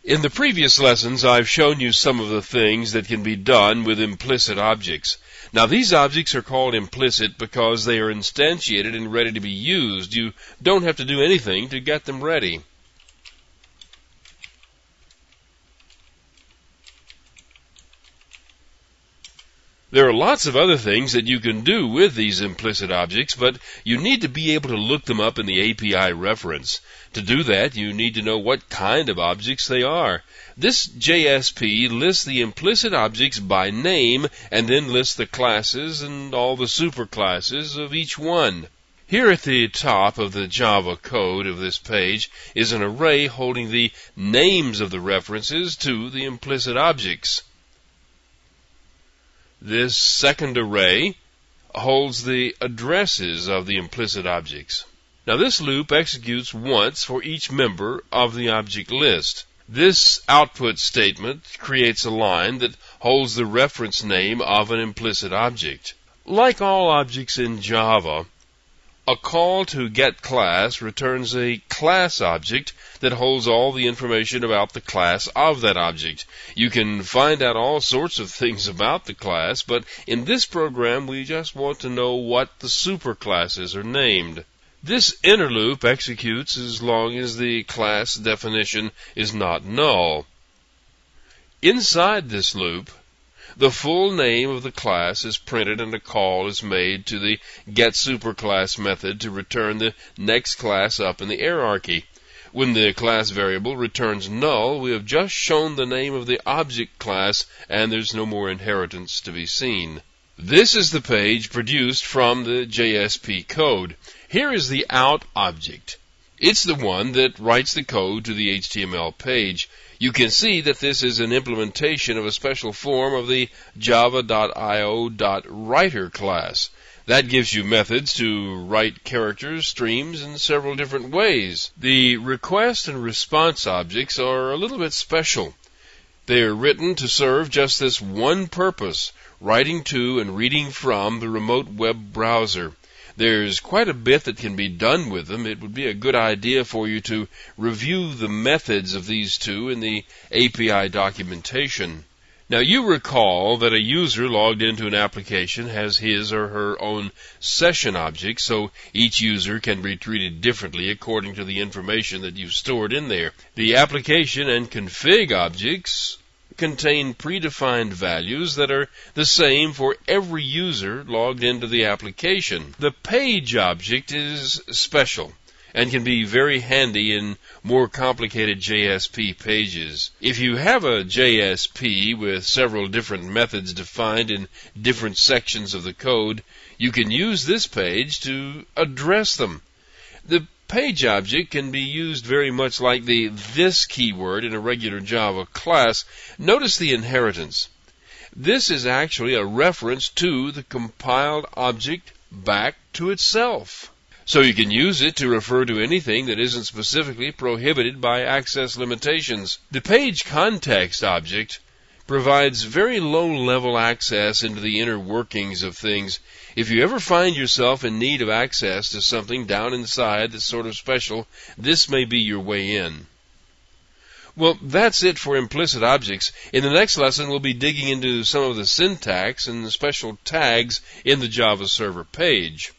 In the previous lessons, I've shown you some of the things that can be done with implicit objects. Now, these objects are called implicit because they are instantiated and ready to be used. You don't have to do anything to get them ready. There are lots of other things that you can do with these implicit objects, but you need to be able to look them up in the API reference. To do that, you need to know what kind of objects they are. This JSP lists the implicit objects by name and then lists the classes and all the superclasses of each one. Here at the top of the Java code of this page is an array holding the names of the references to the implicit objects. This second array holds the addresses of the implicit objects. Now, this loop executes once for each member of the object list. This output statement creates a line that holds the reference name of an implicit object. Like all objects in Java, a call to getClass returns a class object that holds all the information about the class of that object. You can find out all sorts of things about the class, but in this program we just want to know what the superclasses are named. This inner loop executes as long as the class definition is not null. Inside this loop, the full name of the class is printed and a call is made to the getSuperClass method to return the next class up in the hierarchy. When the class variable returns null, we have just shown the name of the object class and there's no more inheritance to be seen. This is the page produced from the JSP code. Here is the out object. It's the one that writes the code to the HTML page. You can see that this is an implementation of a special form of the java.io.writer class. That gives you methods to write characters, streams, in several different ways. The request and response objects are a little bit special. They are written to serve just this one purpose, writing to and reading from the remote web browser. There's quite a bit that can be done with them. It would be a good idea for you to review the methods of these two in the API documentation. Now, you recall that a user logged into an application has his or her own session object, so each user can be treated differently according to the information that you've stored in there. The application and config objects contain predefined values that are the same for every user logged into the application. The page object is special and can be very handy in more complicated JSP pages. If you have a JSP with several different methods defined in different sections of the code, you can use this page to address them. The page object can be used very much like the this keyword in a regular Java class. Notice the inheritance. This is actually a reference to the compiled object back to itself. So you can use it to refer to anything that isn't specifically prohibited by access limitations. The page context object provides very low-level access into the inner workings of things. If you ever find yourself in need of access to something down inside that's sort of special, this may be your way in. Well, that's it for implicit objects. In the next lesson, we'll be digging into some of the syntax and the special tags in the Java server page.